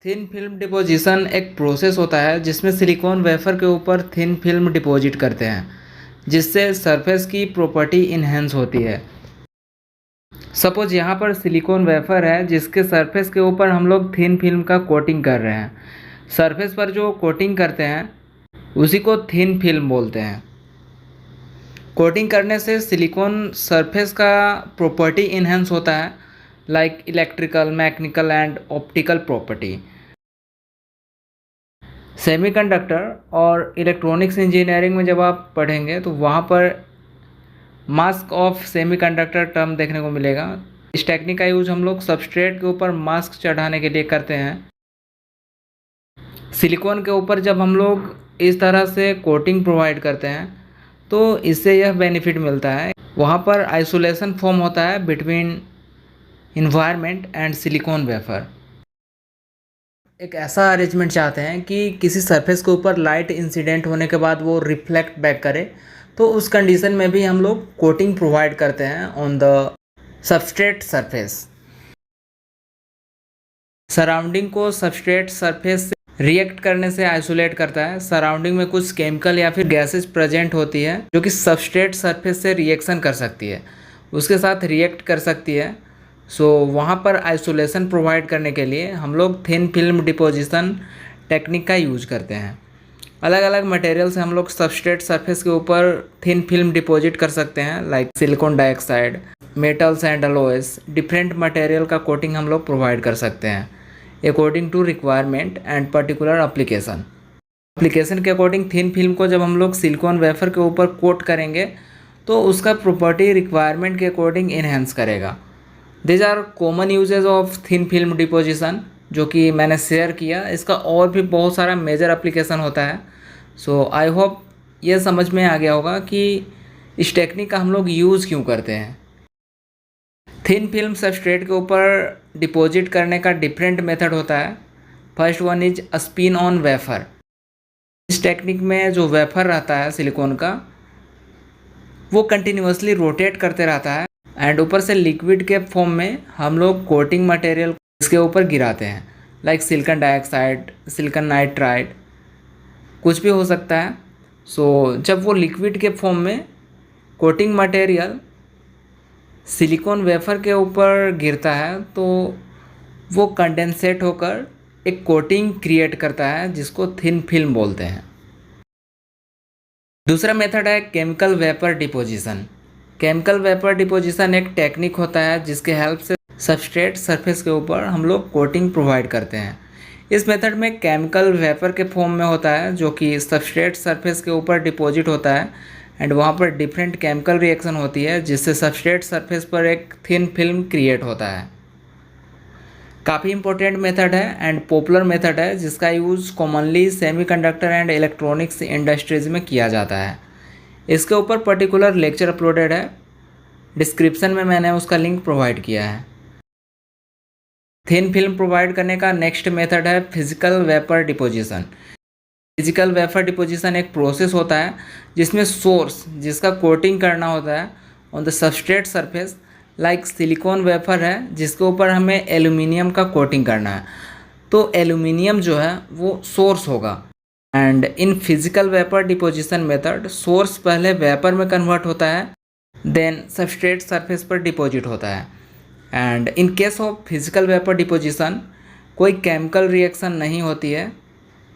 Thin film deposition एक process होता है जिसमें सिलिकॉन वेफर के ऊपर थिन फिल्म डिपॉजिट करते हैं, जिससे सरफेस की प्रॉपर्टी इन्हेंस होती है। सपोज यहाँ पर सिलिकॉन वेफर है जिसके सरफेस के ऊपर हम लोग थिन फिल्म का कोटिंग कर रहे हैं। सरफेस पर जो कोटिंग करते हैं उसी को थिन फिल्म बोलते हैं। कोटिंग करने से सिलिकॉन सरफेस का प्रॉपर्टी इन्हेंस होता है, like electrical, mechanical and optical property. Semiconductor और इलेक्ट्रॉनिक्स इंजीनियरिंग में जब आप पढ़ेंगे तो वहाँ पर मास्क ऑफ सेमीकंडक्टर टर्म देखने को मिलेगा। इस टेक्निक का यूज हम लोग सबस्ट्रेट के ऊपर मास्क चढ़ाने के लिए करते हैं। सिलिकॉन के ऊपर जब हम लोग इस तरह से कोटिंग प्रोवाइड करते हैं तो इससे यह बेनिफिट मिलता है, वहाँ पर आइसोलेशन फॉर्म होता है between environment and silicon wafer. एक ऐसा अरेंजमेंट चाहते हैं कि किसी सरफेस के ऊपर लाइट इंसिडेंट होने के बाद वो रिफ्लेक्ट बैक करे, तो उस कंडीशन में भी हम लोग कोटिंग प्रोवाइड करते हैं on the substrate surface. Surrounding को सबस्ट्रेट सरफेस से रिएक्ट करने से आइसोलेट करता है। सराउंडिंग में कुछ केमिकल या फिर गैसेस प्रेजेंट होती है जो कि सबस्ट्रेट सरफेस से रिएक्शन कर सकती है, उसके साथ रिएक्ट कर सकती है। वहाँ पर आइसोलेशन प्रोवाइड करने के लिए हम लोग थिन फिल्म डिपोजिशन टेक्निक का यूज करते हैं। अलग अलग मटेरियल से हम लोग सबस्ट्रेट सरफेस के ऊपर थिन फिल्म डिपॉजिट कर सकते हैं, like silicon dioxide, metals and alloys. Different material का कोटिंग हम लोग प्रोवाइड कर सकते हैं according to requirement and particular application के अकॉर्डिंग। थिन फिल्म को जब हम लोग सिलिकॉन वेफर के ऊपर कोट करेंगे तो उसका प्रॉपर्टी रिक्वायरमेंट के अकॉर्डिंग इन्हेंस करेगा। This are common uses of thin film deposition जो कि मैंने शेयर किया। इसका और भी बहुत सारा मेजर एप्लीकेशन होता है। आई होप ये समझ में आ गया होगा कि इस टेक्निक का हम लोग यूज़ क्यों करते हैं। थिन फिल्म सबस्ट्रेट के ऊपर डिपॉजिट करने का डिफरेंट मेथड होता है। First one is spin on wafer. इस टेक्निक में जो वेफर रहता है सिलिकॉन का, वो कंटिन्यूसली रोटेट करते रहता है एंड ऊपर से लिक्विड के फॉर्म में हम लोग कोटिंग मटेरियल इसके ऊपर गिराते हैं, like silicon dioxide, silicon nitride, कुछ भी हो सकता है। जब वो लिक्विड के फॉर्म में कोटिंग मटेरियल सिलिकॉन वेफर के ऊपर गिरता है तो वो कंडेंसेट होकर एक कोटिंग क्रिएट करता है जिसको थिन फिल्म बोलते हैं। दूसरा मेथड है chemical vapour deposition. Chemical vapour deposition एक टेक्निक होता है जिसके हेल्प से सबस्ट्रेट सरफेस के ऊपर हम लोग कोटिंग प्रोवाइड करते हैं। इस मेथड में केमिकल वेपर के फॉर्म में होता है जो कि सबस्ट्रेट सरफेस के ऊपर डिपॉजिट होता है एंड वहाँ पर डिफरेंट केमिकल रिएक्शन होती है जिससे सबस्ट्रेट सरफेस पर एक थिन फिल्म क्रिएट होता है। काफ़ी इंपॉर्टेंट मेथड है एंड पॉपुलर मेथड है जिसका use commonly semiconductor and electronics industries में किया जाता है। इसके ऊपर पर्टिकुलर लेक्चर अपलोडेड है, डिस्क्रिप्शन में मैंने उसका लिंक प्रोवाइड किया है। थिन फिल्म प्रोवाइड करने का नेक्स्ट मेथड है physical vapour deposition. Physical vapour deposition एक प्रोसेस होता है जिसमें सोर्स जिसका कोटिंग करना होता है on the substrate surface, like silicon wafer है जिसके ऊपर हमें एल्यूमिनियम का कोटिंग करना है, तो एल्यूमिनियम जो है वो सोर्स होगा। And in physical vapour deposition method source पहले वेपर में कन्वर्ट होता है, देन सबस्ट्रेट सरफेस पर डिपॉजिट होता है। And in case of physical vapour deposition कोई केमिकल रिएक्शन नहीं होती है,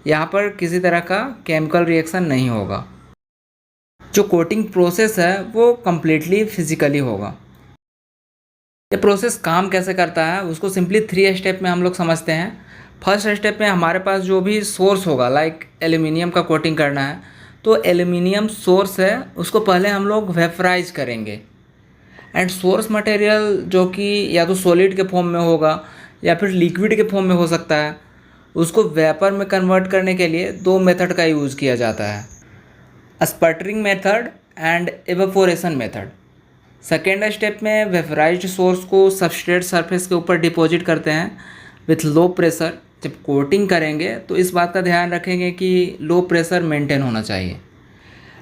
यहाँ पर किसी तरह का केमिकल रिएक्शन नहीं होगा। जो कोटिंग प्रोसेस है वो कम्प्लीटली फिजिकली होगा। ये प्रोसेस काम कैसे करता है उसको सिंपली 3 स्टेप में हम लोग समझते हैं। फर्स्ट स्टेप में हमारे पास जो भी सोर्स होगा, लाइक एल्यूमिनियम का कोटिंग करना है, तो एल्यूमिनियम सोर्स है उसको पहले हम लोग वेपराइज करेंगे एंड सोर्स मटेरियल जो कि या तो सॉलिड के फॉर्म में होगा या फिर लिक्विड के फॉर्म में हो सकता है, उसको वेपर में कन्वर्ट करने के लिए 2 मेथड का यूज़ किया जाता है, sputtering method and evaporation method. Second step में वेपराइज्ड सोर्स को सबस्ट्रेट सरफेस के ऊपर डिपॉजिट करते हैं विथ लो प्रेशर। जब कोटिंग करेंगे तो इस बात का ध्यान रखेंगे कि लो प्रेशर मेंटेन होना चाहिए।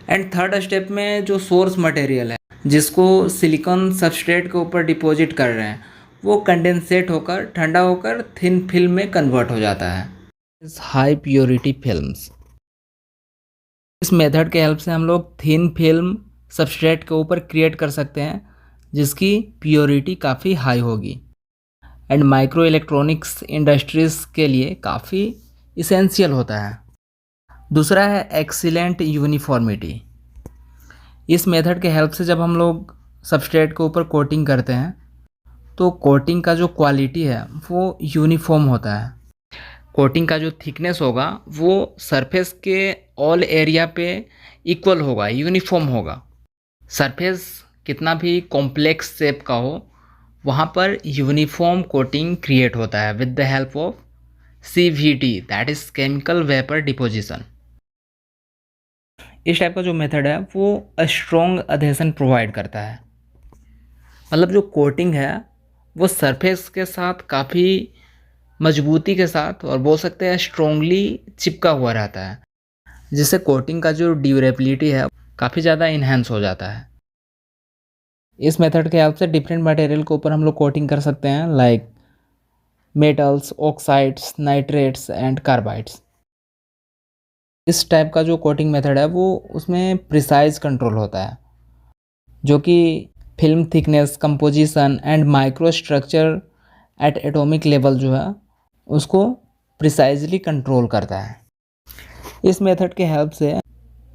एंड थर्ड स्टेप में जो सोर्स मटेरियल है जिसको सिलिकॉन सबस्ट्रेट के ऊपर डिपॉजिट कर रहे हैं वो कंडेंसेट होकर ठंडा होकर थिन फिल्म में कन्वर्ट हो जाता है। हाई प्योरिटी फिल्म्स, इस मेथड के हेल्प से हम लोग थिन फिल्म सबस्ट्रेट के ऊपर क्रिएट कर सकते हैं जिसकी प्योरिटी काफ़ी हाई होगी एंड माइक्रो इलेक्ट्रॉनिक्स इंडस्ट्रीज़ के लिए काफ़ी इसेंशियल होता है। दूसरा है एक्सीलेंट यूनिफॉर्मिटी। इस मेथड के हेल्प से जब हम लोग सबस्ट्रेट के ऊपर कोटिंग करते हैं तो कोटिंग का जो क्वालिटी है वो यूनिफॉर्म होता है। कोटिंग का जो थिकनेस होगा वो सरफेस के ऑल एरिया पे इक्वल होगा, यूनिफॉर्म होगा। सरफेस कितना भी कॉम्प्लेक्स शेप का हो वहाँ पर यूनिफॉर्म कोटिंग क्रिएट होता है with the help of CVD, that is chemical vapour deposition. इस टाइप का जो मेथड है वो स्ट्रॉन्ग अधेशन प्रोवाइड करता है। मतलब जो कोटिंग है वो सरफेस के साथ काफ़ी मजबूती के साथ और बोल सकते हैं स्ट्रोंगली चिपका हुआ रहता है, जिससे कोटिंग का जो ड्यूरेबिलिटी है काफ़ी ज़्यादा इन्हेंस हो जाता है। इस मेथड के हेल्प से डिफरेंट मटेरियल के ऊपर हम लोग कोटिंग कर सकते हैं like metals, oxides, nitrates and carbides. इस टाइप का जो कोटिंग मेथड है वो उसमें प्रिसाइज कंट्रोल होता है जो कि film thickness, composition and micro structure eight atomic level जो है उसको प्रिसाइजली कंट्रोल करता है। इस मेथड के हेल्प से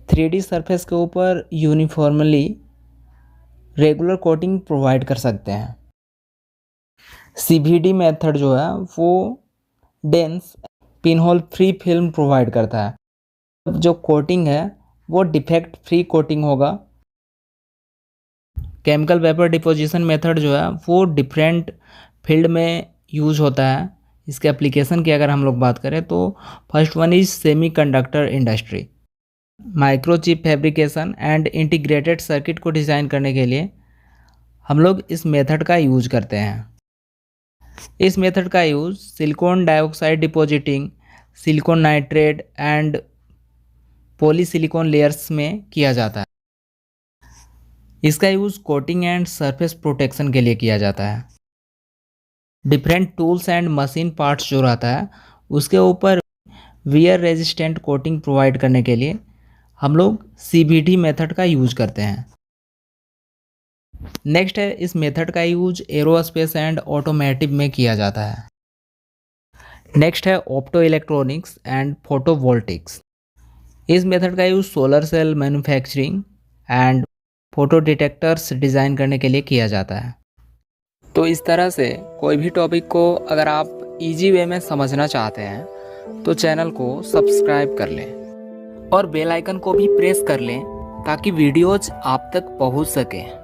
3D सरफेस के ऊपर यूनिफॉर्मली रेगुलर कोटिंग प्रोवाइड कर सकते हैं। CVD मेथड जो है वो dense pinhole free film provide करता है। जो कोटिंग है वो डिफेक्ट फ्री कोटिंग होगा। केमिकल वेपर डिपोजिशन मेथड जो है वो डिफरेंट फील्ड में यूज़ होता है। इसके एप्लीकेशन की अगर हम लोग बात करें तो first one is semiconductor industry. Microchip fabrication and integrated circuit को डिज़ाइन करने के लिए हम लोग इस मेथड का यूज करते हैं। इस मेथड का use silicon dioxide depositing, silicon nitrate and polysilicon layers में किया जाता है। इसका use coating and surface protection के लिए किया जाता है। Different tools and machine parts जो रहता है उसके ऊपर वियर रेजिस्टेंट कोटिंग प्रोवाइड करने के लिए हम लोग CVD मेथड का यूज़ करते हैं। नेक्स्ट है इस मेथड का यूज एरोस्पेस एंड ऑटोमेटिव में किया जाता है। नेक्स्ट है ऑप्टो इलेक्ट्रॉनिक्स एंड फोटोवोल्टिक्स। इस मेथड का use solar cell manufacturing and photo detectors design करने के लिए किया जाता है। तो इस तरह से कोई भी टॉपिक को अगर आप इजी वे में समझना चाहते हैं तो चैनल को सब्सक्राइब कर लें और बेल आइकन को भी प्रेस कर लें ताकि वीडियोज आप तक पहुंच सकें।